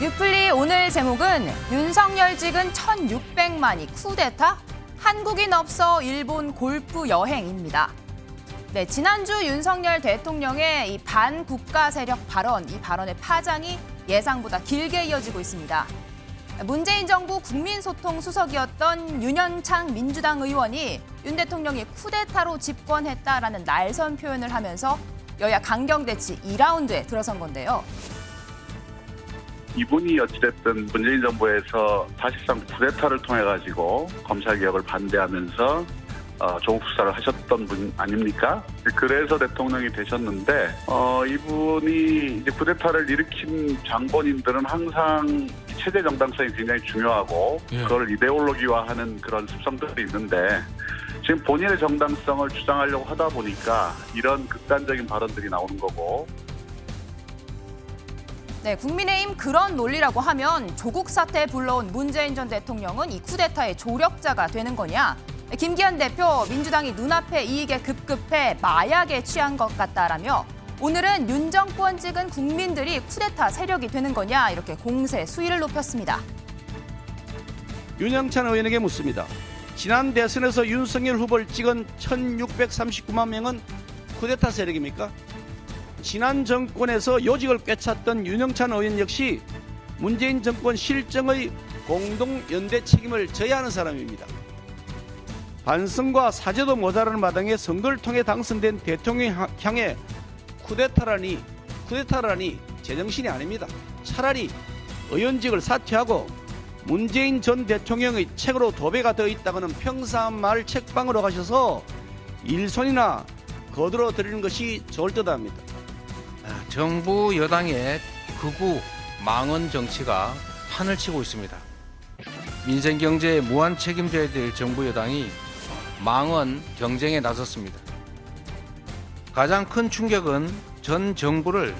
뉴플리 오늘 제목은 윤석열 찍은 1,600만이 쿠데타? 한국인 없어 일본 골프 여행입니다. 네, 지난주 윤석열 대통령의 이 반국가 세력 발언, 이 발언의 파장이 예상보다 길게 이어지고 있습니다. 문재인 정부 국민소통 수석이었던 윤영찬 민주당 의원이 윤 대통령이 쿠데타로 집권했다라는 날선 표현을 하면서 여야 강경 대치 2라운드에 들어선 건데요. 이분이 어찌됐든 문재인 정부에서 사실상 쿠데타를 통해 가지고 검찰개혁을 반대하면서 조국 수사를 하셨던 분 아닙니까? 그래서 대통령이 되셨는데 이분이 이제 쿠데타를 일으킨 장본인들은 항상 체제 정당성이 굉장히 중요하고 그걸 이데올로기화하는 그런 습성들이 있는데 지금 본인의 정당성을 주장하려고 하다 보니까 이런 극단적인 발언들이 나오는 거고. 네, 국민의힘 그런 논리라고 하면 조국 사태에 불러온 문재인 전 대통령은 이 쿠데타의 조력자가 되는 거냐? 김기현 대표, 민주당이 눈앞의 이익에 급급해 마약에 취한 것 같다라며 오늘은 윤 정권 찍은 국민들이 쿠데타 세력이 되는 거냐 이렇게 공세 수위를 높였습니다. 윤영찬 의원에게 묻습니다. 지난 대선에서 윤석열 후보를 찍은 1,639만 명은 쿠데타 세력입니까? 지난 정권에서 요직을 꿰찼던 윤영찬 의원 역시 문재인 정권 실정의 공동연대 책임을 져야 하는 사람입니다. 반성과 사죄도 모자라는 마당에 선거를 통해 당선된 대통령 향해 쿠데타라니 제정신이 아닙니다. 차라리 의원직을 사퇴하고 문재인 전 대통령의 책으로 도배가 되어 있다고는 평사마을 책방으로 가셔서 일손이나 거들어 드리는 것이 좋을 듯합니다. 정부 여당의 극우 망언 정치가 판을 치고 있습니다. 민생 경제에 무한 책임져야 될 정부 여당이 망언 경쟁에 나섰습니다. 가장 큰 충격은 전 정부를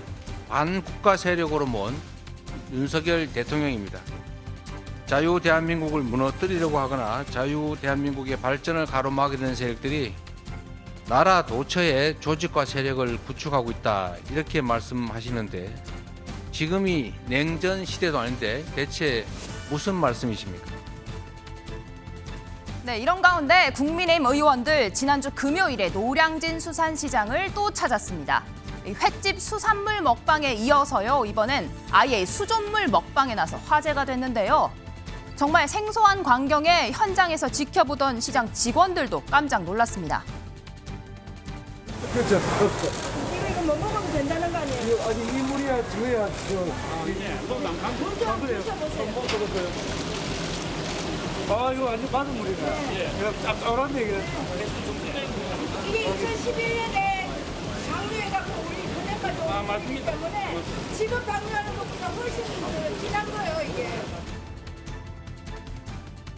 반국가 세력으로 모은 윤석열 대통령입니다. 자유 대한민국을 무너뜨리려고 하거나 자유 대한민국의 발전을 가로막으려는 세력들이 나라 도처에 조직과 세력을 구축하고 있다 이렇게 말씀하시는데 지금이 냉전 시대도 아닌데 대체 무슨 말씀이십니까? 네, 이런 가운데 국민의힘 의원들 지난주 금요일에 노량진 수산시장을 또 찾았습니다. 횟집 수산물 먹방에 이어서요, 이번엔 아예 수돗물 먹방에 나서 화제가 됐는데요. 정말 생소한 광경에 현장에서 지켜보던 시장 직원들도 깜짝 놀랐습니다. 그렇죠. 이거 뭐 먹으면 된다는 거 아니에요? 아니 이 물이야 저야 아 이거 완전 바른 물이네. 이거 짭짤한데 이게. 이게 2011년에 방류해갖고 우리 그네까지 오기 때문에 지금 방류하는 것보다 훨씬 진한 거예요 이게.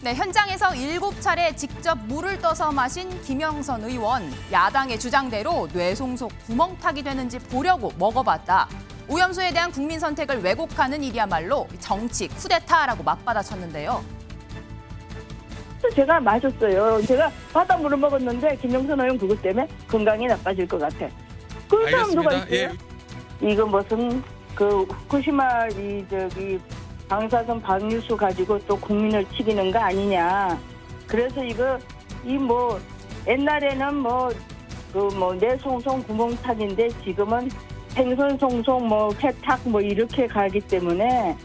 네, 현장에서 7차례 직접 물을 떠서 마신 김영선 의원. 야당의 주장대로 뇌송속 구멍탁이 되는지 보려고 먹어봤다. 오염수에 대한 국민 선택을 왜곡하는 일이야말로 정치 쿠데타라고 맞받아쳤는데요. 제가 마셨어요. 제가 바닷물을 먹었는데 김영선 의원 그것 때문에 건강이 나빠질 것 같아. 그런 사람 누가 있어요? 이거 무슨 그 후쿠시마 방사선 방류수 가지고 또 국민을 치기는 거 아니냐. 그래서 이거 옛날에는 뇌송송 구멍탁인데 지금은 생선송송 회탁 이렇게 가기 때문에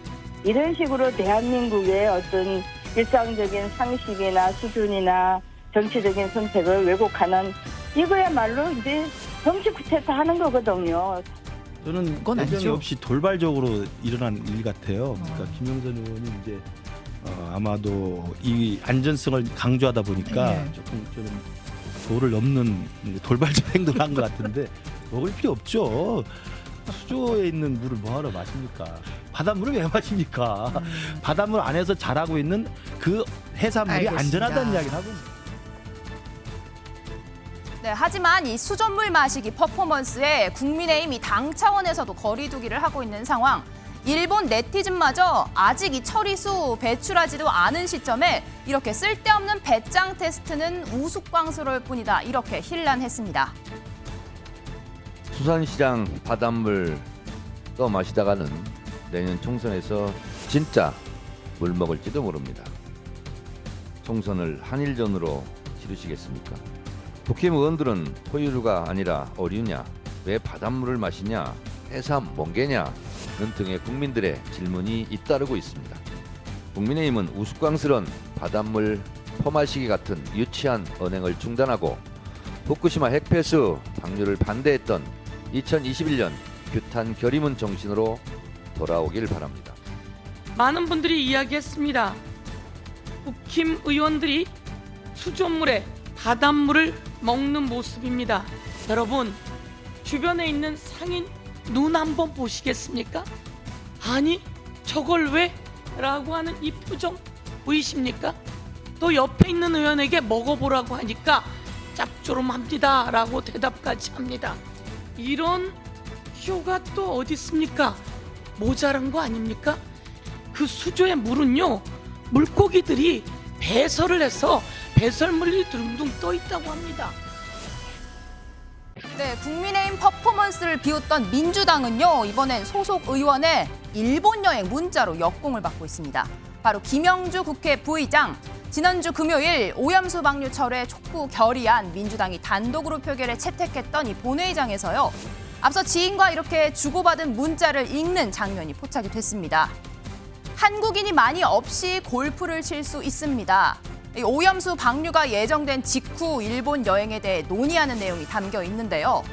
이런 식으로 대한민국의 어떤 일상적인 상식이나 수준이나 정치적인 선택을 왜곡하는 이거야말로 이제 정치 쿠데타 하는 거거든요. 저는 예정이 없이 돌발적으로 일어난 일 같아요. 그러니까 김영선 의원이 이제 아마도 이 안전성을 강조하다 보니까 조금 도를 넘는 돌발적 행동을 한 것 같은데 먹을 필요 없죠. 수조에 있는 물을 뭐하러 마십니까? 바닷물을 왜 마십니까? 바닷물 안에서 자라고 있는 그 해산물이 알겠습니다. 안전하다는 이야기를 하고 있습니다. 네, 하지만 이 수돗물 마시기 퍼포먼스에 국민의힘이 당 차원에서도 거리두기를 하고 있는 상황. 일본 네티즌마저 아직 이 처리수 배출하지도 않은 시점에 이렇게 쓸데없는 배짱 테스트는 우스꽝스러울 뿐이다. 이렇게 힐난했습니다. 수산시장 바닷물 떠 마시다가는 내년 총선에서 진짜 물먹을지도 모릅니다. 총선을 한일전으로 치르시겠습니까? 국힘 의원들은 포유류가 아니라 어류냐, 왜 바닷물을 마시냐, 해삼 멍게냐는 등의 국민들의 질문이 잇따르고 있습니다. 국민의힘은 우스꽝스런 바닷물 퍼마시기 같은 유치한 언행을 중단하고 후쿠시마 핵폐수 방류를 반대했던 2021년 규탄 결의문 정신으로 돌아오길 바랍니다. 많은 분들이 이야기했습니다. 국힘 의원들이 수돗물에 바닷물을 먹는 모습입니다. 여러분, 주변에 있는 상인 눈 한번 보시겠습니까? 아니, 저걸 왜? 라고 하는 이 표정 보이십니까? 또 옆에 있는 의원에게 먹어보라고 하니까 짭조름합니다 라고 대답까지 합니다. 이런 쇼가 또 어디 있습니까? 모자란 거 아닙니까? 그 수조의 물은요, 물고기들이 배설을 해서 배설물이 둥둥 떠 있다고 합니다. 네, 국민의힘 퍼포먼스를 비웃던 민주당은요, 이번엔 소속 의원의 일본 여행 문자로 역공을 받고 있습니다. 바로 김영주 국회 부의장. 지난주 금요일 오염수 방류 철회 촉구 결의안 민주당이 단독으로 표결에 채택했던 이 본회의장에서요, 앞서 지인과 이렇게 주고받은 문자를 읽는 장면이 포착이 됐습니다. 한국인이 많이 없이 골프를 칠 수 있습니다. 이 오염수 방류가 예정된 직후 일본 여행에 대해 논의하는 내용이 담겨 있는데요.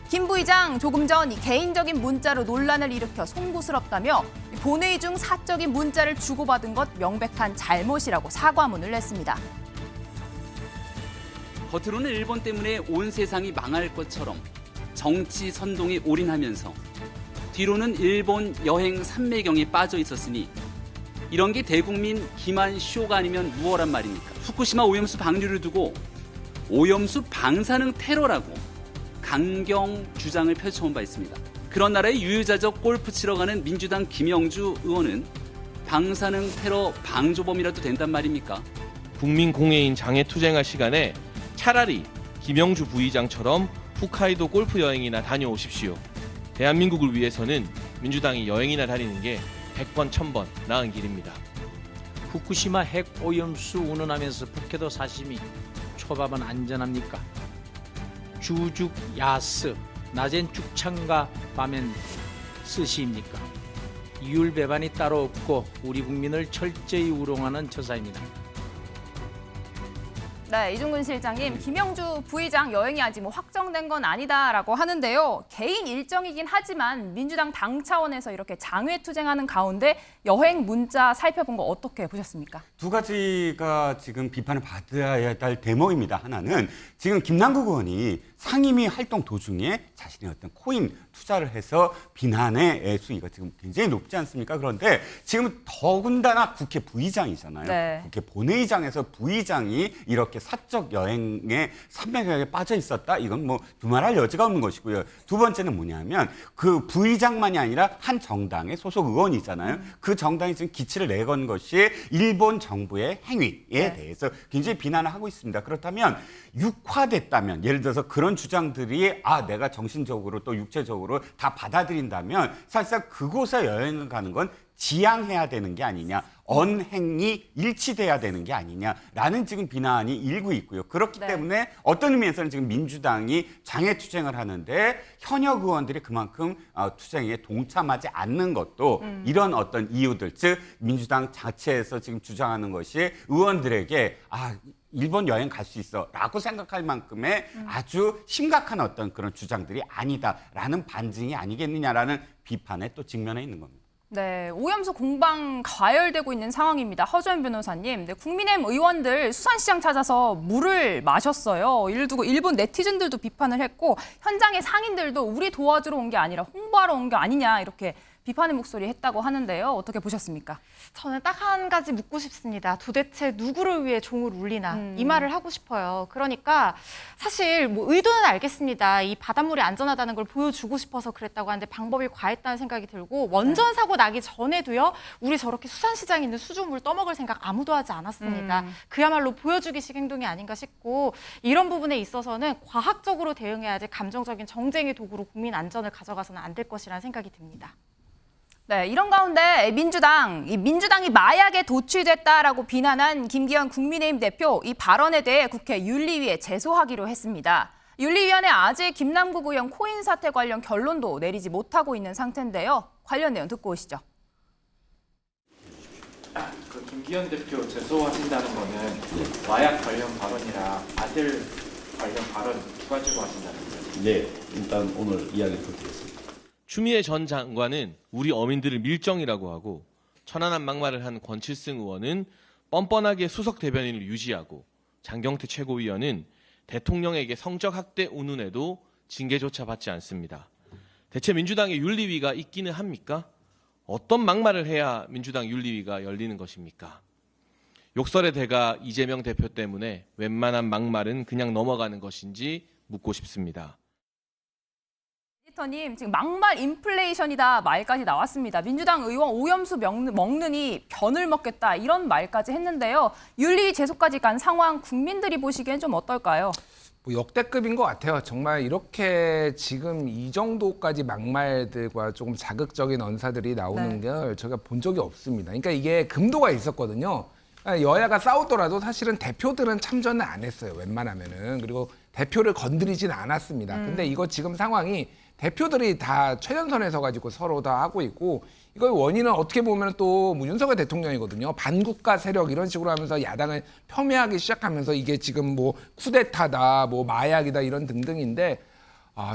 김 부의장 조금 전 이 개인적인 문자로 논란을 일으켜 송구스럽다며 본회의 중 사적인 문자를 주고받은 것 명백한 잘못이라고 사과문을 냈습니다. 겉으로는 일본 때문에 온 세상이 망할 것처럼 정치 선동에 올인하면서 뒤로는 일본 여행 삼매경에 빠져 있었으니 이런 게 대국민 기만 쇼가 아니면 무엇란 말입니까? 후쿠시마 오염수 방류를 두고 오염수 방사능 테러라고 강경 주장을 펼쳐온 바 있습니다. 그런 나라의 유유자적 골프 치러 가는 민주당 김영주 의원은 방사능 테러 방조범이라도 된단 말입니까? 국민 공예인 장애 투쟁할 시간에 차라리 김영주 부의장처럼 홋카이도 골프 여행이나 다녀오십시오. 대한민국을 위해서는 민주당이 여행이나 다니는 게 100번 1000번 나은 길입니다. 후쿠시마 핵 오염수 운운하면서 북해도 사시미 초밥은 안전합니까? 주죽 야스 낮엔 죽창과 밤엔 스시입니까? 이율 배반이 따로 없고 우리 국민을 철저히 우롱하는 처사입니다. 네, 이종근 실장님, 김영주 부의장 여행이 아직 확정된 건 아니다라고 하는데요. 개인 일정이긴 하지만 민주당 당 차원에서 이렇게 장외 투쟁하는 가운데 여행 문자 살펴본 거 어떻게 보셨습니까? 두 가지가 지금 비판을 받아야 할 대목입니다. 하나는 지금 김남국 의원이 상임위 활동 도중에 자신의 어떤 코인 투자를 해서 비난의 수위가 지금 굉장히 높지 않습니까? 그런데 지금 더군다나 국회 부의장이잖아요. 네. 국회 본회의장에서 부의장이 이렇게 사적 여행에 삼매경에 빠져 있었다? 이건 뭐 두말할 여지가 없는 것이고요. 두 번째는 뭐냐면 그 부의장만이 아니라 한 정당의 소속 의원이잖아요. 그 정당이 지금 기치를 내건 것이 일본 정부의 행위에 대해서 굉장히 비난을 하고 있습니다. 그렇다면 육화됐다면, 예를 들어서 그런 주장들이 내가 정신적으로 또 육체적으로 다 받아들인다면 사실상 그곳에 여행을 가는 건 지양해야 되는 게 아니냐, 언행이 일치돼야 되는 게 아니냐라는 지금 비난이 일고 있고요. 그렇기 때문에 어떤 의미에서는 지금 민주당이 장애 투쟁을 하는데 현역 의원들이 그만큼 투쟁에 동참하지 않는 것도 이런 어떤 이유들, 즉 민주당 자체에서 지금 주장하는 것이 의원들에게 일본 여행 갈 수 있어 라고 생각할 만큼의 아주 심각한 어떤 그런 주장들이 아니다라는 반증이 아니겠느냐라는 비판에 또 직면해 있는 겁니다. 네, 오염수 공방 과열되고 있는 상황입니다. 허주연 변호사님, 네, 국민의힘 의원들 수산시장 찾아서 물을 마셨어요. 이를 두고 일본 네티즌들도 비판을 했고 현장의 상인들도 우리 도와주러 온 게 아니라 홍보하러 온 게 아니냐 이렇게 비판의 목소리 했다고 하는데요. 어떻게 보셨습니까? 저는 딱 한 가지 묻고 싶습니다. 도대체 누구를 위해 종을 울리나 이 말을 하고 싶어요. 그러니까 사실 뭐 의도는 알겠습니다. 이 바닷물이 안전하다는 걸 보여주고 싶어서 그랬다고 하는데 방법이 과했다는 생각이 들고 원전 사고 나기 전에도요. 우리 저렇게 수산시장에 있는 수조물 떠먹을 생각 아무도 하지 않았습니다. 그야말로 보여주기식 행동이 아닌가 싶고 이런 부분에 있어서는 과학적으로 대응해야지 감정적인 정쟁의 도구로 국민 안전을 가져가서는 안 될 것이라는 생각이 듭니다. 네, 이런 가운데 민주당이 마약에 도취됐다라고 비난한 김기현 국민의힘 대표 이 발언에 대해 국회 윤리위에 제소하기로 했습니다. 윤리위원회 아직 김남국 의원 코인 사태 관련 결론도 내리지 못하고 있는 상태인데요. 관련 내용 듣고 오시죠. 그 김기현 대표 제소하신다는 거는 마약 관련 발언이랑 아들 관련 발언 두 가지고 하신다는 거예요? 네, 일단 오늘 이야기 듣겠습니다. 추미애 전 장관은 우리 어민들을 밀정이라고 하고 천안함 막말을 한 권칠승 의원은 뻔뻔하게 수석 대변인을 유지하고 장경태 최고위원은 대통령에게 성적 학대 운운에도 징계조차 받지 않습니다. 대체 민주당의 윤리위가 있기는 합니까? 어떤 막말을 해야 민주당 윤리위가 열리는 것입니까? 욕설의 대가 이재명 대표 때문에 웬만한 막말은 그냥 넘어가는 것인지 묻고 싶습니다. 에디터님, 지금 막말 인플레이션이다 말까지 나왔습니다. 민주당 의원 오염수 먹느니 변을 먹겠다 이런 말까지 했는데요. 윤리위 제소까지 간 상황 국민들이 보시기엔 좀 어떨까요? 뭐 역대급인 것 같아요. 정말 이렇게 지금 이 정도까지 막말들과 조금 자극적인 언사들이 나오는 걸 제가 본 적이 없습니다. 그러니까 이게 금도가 있었거든요. 여야가 싸우더라도 사실은 대표들은 참전을 안 했어요. 웬만하면은. 그리고 대표를 건드리진 않았습니다. 근데 이거 지금 상황이 대표들이 다 최전선에 서가지고 서로 다 하고 있고 이거 원인은 어떻게 보면 또 윤석열 대통령이거든요. 반국가 세력 이런 식으로 하면서 야당을 폄훼하기 시작하면서 이게 지금 뭐 쿠데타다, 뭐 마약이다 이런 등등인데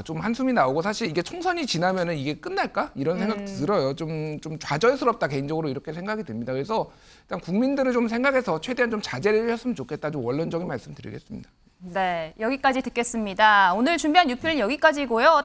좀 한숨이 나오고 사실 이게 총선이 지나면은 이게 끝날까? 이런 생각 들어요. 좀 좌절스럽다 개인적으로 이렇게 생각이 듭니다. 그래서 일단 국민들을 좀 생각해서 최대한 좀 자제를 했으면 좋겠다. 좀 원론적인 말씀 드리겠습니다. 네, 여기까지 듣겠습니다. 오늘 준비한 뉴필은 여기까지고요.